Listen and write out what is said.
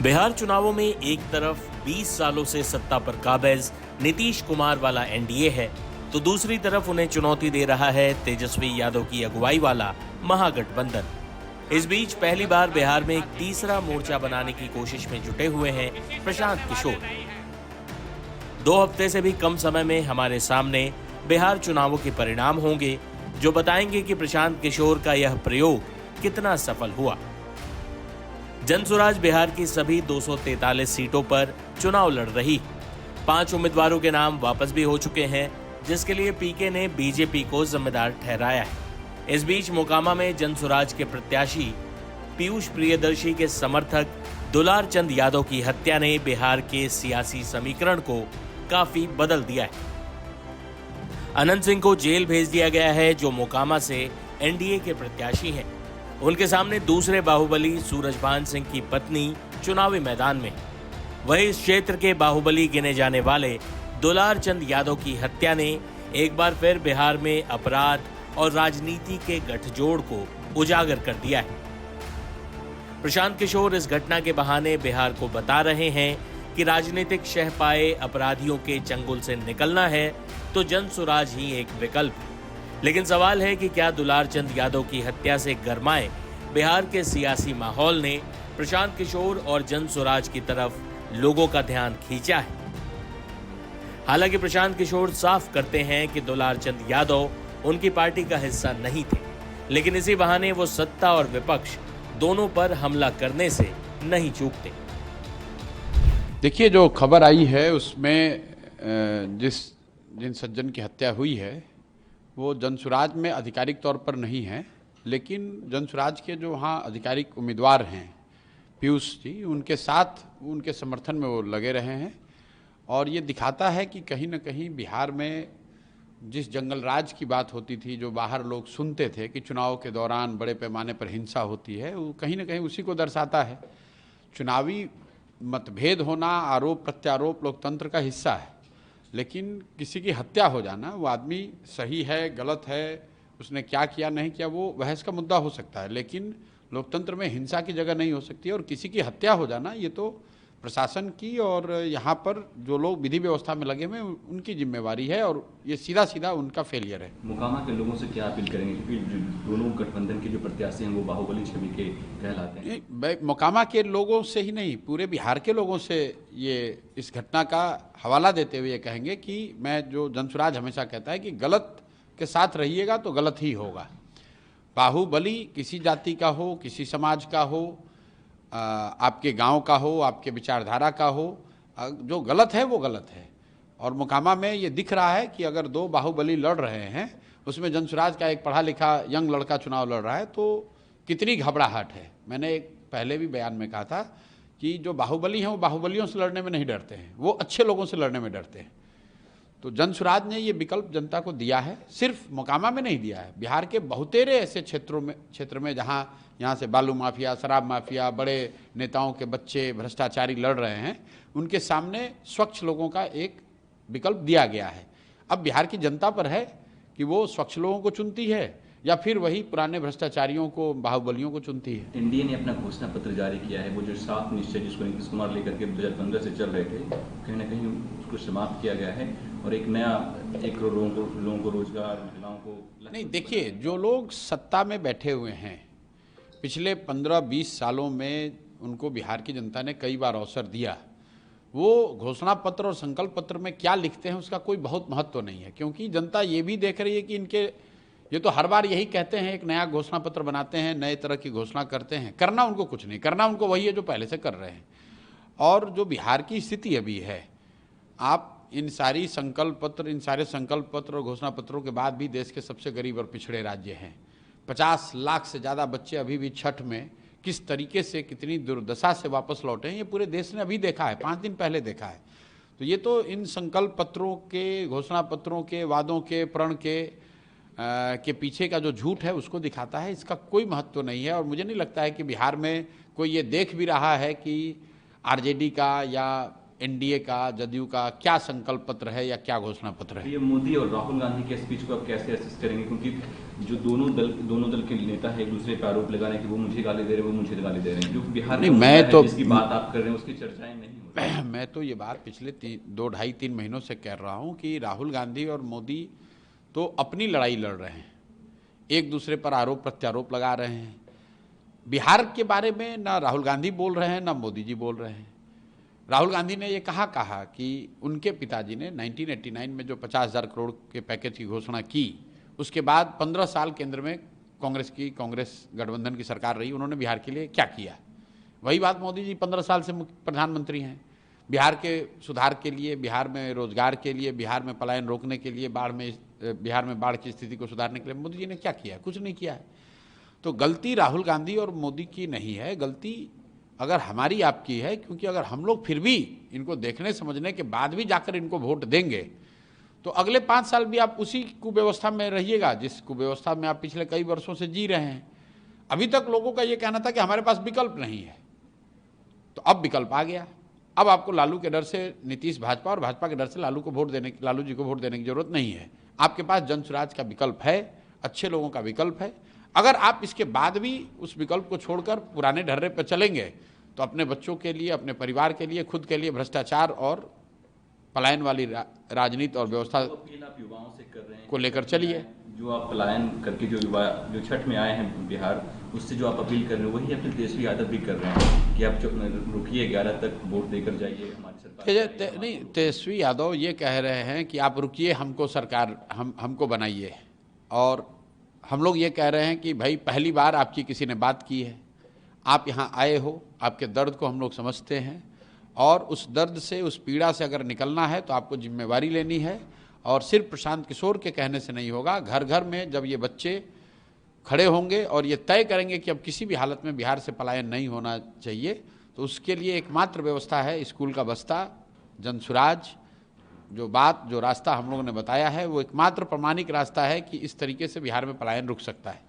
बिहार चुनावों में एक तरफ 20 सालों से सत्ता पर काबिज नीतीश कुमार वाला एनडीए है, तो दूसरी तरफ उन्हें चुनौती दे रहा है तेजस्वी यादव की अगुवाई वाला महागठबंधन। इस बीच पहली बार बिहार में एक तीसरा मोर्चा बनाने की कोशिश में जुटे हुए हैं प्रशांत किशोर। 2 हफ्ते से भी कम समय में हमारे सामने बिहार चुनावों के परिणाम होंगे, जो बताएंगे कि प्रशांत किशोर का यह प्रयोग कितना सफल हुआ। जनसुराज बिहार की सभी 243 सीटों पर चुनाव लड़ रही। 5 उम्मीदवारों के नाम वापस भी हो चुके हैं, जिसके लिए पीके ने बीजेपी को जिम्मेदार ठहराया है। इस बीच मोकामा में जनसुराज के प्रत्याशी पीयूष प्रियदर्शी के समर्थक दुलार चंद यादव की हत्या ने बिहार के सियासी समीकरण को काफी बदल दिया है। अनंत सिंह को जेल भेज दिया गया है, जो मोकामा से एनडीए के प्रत्याशी हैं। उनके सामने दूसरे बाहुबली सूरजभान सिंह की पत्नी चुनावी मैदान में। वही इस क्षेत्र के बाहुबली गिने जाने वाले दुलार चंद यादव की हत्या ने एक बार फिर बिहार में अपराध और राजनीति के गठजोड़ को उजागर कर दिया है। प्रशांत किशोर इस घटना के बहाने बिहार को बता रहे हैं कि राजनीतिक शह पाए अपराधियों के चंगुल से निकलना है तो जनसुराज ही एक विकल्प है। लेकिन सवाल है कि क्या दुलार चंद यादव की हत्या से गरमाए बिहार के सियासी माहौल ने प्रशांत किशोर और जनसुराज की तरफ लोगों का ध्यान खींचा है। हालांकि प्रशांत किशोर साफ करते हैं कि दुलार चंद यादव उनकी पार्टी का हिस्सा नहीं थे, लेकिन इसी बहाने वो सत्ता और विपक्ष दोनों पर हमला करने से नहीं चूकते। देखिए, जो खबर आई है उसमें जिन सज्जन की हत्या हुई है वो जनसुराज में आधिकारिक तौर पर नहीं है, लेकिन जनसुराज के जो वहाँ आधिकारिक उम्मीदवार हैं पीयूष जी, उनके साथ उनके समर्थन में वो लगे रहे हैं। और ये दिखाता है कि कहीं ना कहीं बिहार में जिस जंगल राज की बात होती थी, जो बाहर लोग सुनते थे कि चुनाव के दौरान बड़े पैमाने पर हिंसा होती है, वो कहीं ना कहीं उसी को दर्शाता है। चुनावी मतभेद होना, आरोप प्रत्यारोप लोकतंत्र का हिस्सा है, लेकिन किसी की हत्या हो जाना, वो आदमी सही है गलत है, उसने क्या किया नहीं किया, वो बहस का मुद्दा हो सकता है, लेकिन लोकतंत्र में हिंसा की जगह नहीं हो सकती। और किसी की हत्या हो जाना ये तो प्रशासन की और यहाँ पर जो लोग विधि व्यवस्था में लगे हुए उनकी जिम्मेवारी है, और ये सीधा सीधा उनका फेलियर है। मोकामा के लोगों से क्या अपील करेंगे, क्योंकि दोनों गठबंधन के जो प्रत्याशी हैं वो बाहुबली छवि के कहलाते हैं? मोकामा के लोगों से ही नहीं, पूरे बिहार के लोगों से ये इस घटना का हवाला देते हुए ये कहेंगे कि मैं जो जनसुराज हमेशा कहता है कि गलत के साथ रहिएगा तो गलत ही होगा। बाहुबली किसी जाति का हो, किसी समाज का हो, आपके गांव का हो, आपके विचारधारा का हो, जो गलत है वो गलत है। और मोकामा में ये दिख रहा है कि अगर 2 बाहुबली लड़ रहे हैं, उसमें जनसुराज का एक पढ़ा लिखा यंग लड़का चुनाव लड़ रहा है, तो कितनी घबराहट है। मैंने एक पहले भी बयान में कहा था कि जो बाहुबली हैं वो बाहुबलियों से लड़ने में नहीं डरते हैं, वो अच्छे लोगों से लड़ने में डरते हैं। तो जनसुराज ने ये विकल्प जनता को दिया है, सिर्फ मोकामा में नहीं दिया है, बिहार के बहुतेरे ऐसे क्षेत्र में जहाँ यहाँ से बालू माफिया, शराब माफिया, बड़े नेताओं के बच्चे भ्रष्टाचारी लड़ रहे हैं, उनके सामने स्वच्छ लोगों का एक विकल्प दिया गया है। अब बिहार की जनता पर है कि वो स्वच्छ लोगों को चुनती है या फिर वही पुराने भ्रष्टाचारियों को, बाहुबलियों को चुनती है। एनडीए ने अपना घोषणा पत्र जारी किया है, वो जो साफ निश्चय जिसको नीतीश कुमार लेकर के 2015 से चल रहे थे, कहीं ना कहीं उसको समाप्त किया गया है और एक नया 1 करोड़ लोगों को रोजगार, महिलाओं को नहीं। देखिए, जो लोग सत्ता में बैठे हुए हैं पिछले 15-20 सालों में, उनको बिहार की जनता ने कई बार अवसर दिया। वो घोषणा पत्र और संकल्प पत्र में क्या लिखते हैं उसका कोई बहुत महत्व नहीं है, क्योंकि जनता ये भी देख रही है कि ये तो हर बार यही कहते हैं, एक नया घोषणा पत्र बनाते हैं, नए तरह की घोषणा करते हैं, करना उनको कुछ नहीं, करना उनको वही है जो पहले से कर रहे हैं। और जो बिहार की स्थिति अभी है, आप इन सारे संकल्प पत्र और घोषणा पत्रों के बाद भी देश के सबसे गरीब और पिछड़े राज्य हैं। 50 लाख से ज़्यादा बच्चे अभी भी छठ में किस तरीके से, कितनी दुर्दशा से वापस लौटे हैं, ये पूरे देश ने अभी देखा है, 5 दिन पहले देखा है। तो ये तो इन संकल्प पत्रों के, घोषणा पत्रों के, वादों के, प्रण के पीछे का जो झूठ है उसको दिखाता है। इसका कोई महत्व नहीं है। और मुझे नहीं लगता है कि बिहार में कोई ये देख भी रहा है कि आरजेडी का या एनडीए का, जदयू का क्या संकल्प पत्र है या क्या घोषणा पत्र है। ये मोदी और राहुल गांधी के स्पीच को आप कैसे असिस्ट करेंगे, क्योंकि जो दोनों दल के नेता है एक दूसरे पर आरोप लगा रहे हैं कि वो मुझे गाली दे रहे हैं, वो मुझे गाली दे रहे हैं, जो बिहार नहीं, का मैं मुद्दा तो- है जिसकी बात आप कर रहे हैं उसकी चर्चाएं नहीं हो रही। मैं तो ये बात पिछले 2-2.5-3 महीनों से कह रहा हूँ कि राहुल गांधी और मोदी तो अपनी लड़ाई लड़ रहे हैं, एक दूसरे पर आरोप प्रत्यारोप लगा रहे हैं। बिहार के बारे में ना राहुल गांधी बोल रहे हैं ना मोदी जी बोल रहे हैं। राहुल गांधी ने ये कहा कि उनके पिताजी ने 1989 में जो 50,000 करोड़ के पैकेज की घोषणा की, उसके बाद 15 साल केंद्र में कांग्रेस गठबंधन की सरकार रही, उन्होंने बिहार के लिए क्या किया। वही बात मोदी जी 15 साल से प्रधानमंत्री हैं। बिहार के सुधार के लिए, बिहार में रोजगार के लिए, बिहार में पलायन रोकने के लिए, बिहार में बाढ़ की स्थिति को सुधारने के लिए मोदी जी ने क्या किया? कुछ नहीं किया है। तो गलती राहुल गांधी और मोदी की नहीं है, गलती अगर हमारी आपकी है, क्योंकि अगर हम लोग फिर भी इनको देखने समझने के बाद भी जाकर इनको वोट देंगे तो अगले 5 साल भी आप उसी कुव्यवस्था में रहिएगा जिस कुव्यवस्था में आप पिछले कई वर्षों से जी रहे हैं। अभी तक लोगों का ये कहना था कि हमारे पास विकल्प नहीं है, तो अब विकल्प आ गया। अब आपको लालू के डर से नीतीश भाजपा और भाजपा के डर से लालू जी को वोट देने की जरूरत नहीं है। आपके पास जन स्वराज का विकल्प है, अच्छे लोगों का विकल्प है। अगर आप इसके बाद भी उस विकल्प को छोड़कर पुराने ढर्रे पर चलेंगे तो अपने बच्चों के लिए, अपने परिवार के लिए, खुद के लिए भ्रष्टाचार और पलायन वाली राजनीति और व्यवस्था अपील आप युवाओं से कर रहे हैं को लेकर चलिए। जो आप पलायन करके जो युवा जो छठ में आए हैं बिहार, उससे जो आप अपील कर रहे हैं वही अपने तेजस्वी यादव भी कर रहे हैं कि आप रुकिए, 11 तक वोट देकर जाइए हमारी सरकार। नहीं, तेजस्वी यादव ये कह रहे हैं कि आप रुकिए, हमको सरकार हमको बनाइए, और हम लोग ये कह रहे हैं कि भाई पहली बार आपकी किसी ने बात की है, आप यहाँ आए हो, आपके दर्द को हम लोग समझते हैं, और उस दर्द से, उस पीड़ा से अगर निकलना है तो आपको जिम्मेवारी लेनी है, और सिर्फ प्रशांत किशोर के कहने से नहीं होगा। घर घर में जब ये बच्चे खड़े होंगे और ये तय करेंगे कि अब किसी भी हालत में बिहार से पलायन नहीं होना चाहिए, तो उसके लिए एकमात्र व्यवस्था है स्कूल का बस्ता, जनसुराज। जो रास्ता हम लोगों ने बताया है वो एकमात्र प्रमाणिक रास्ता है कि इस तरीके से बिहार में पलायन रुक सकता है।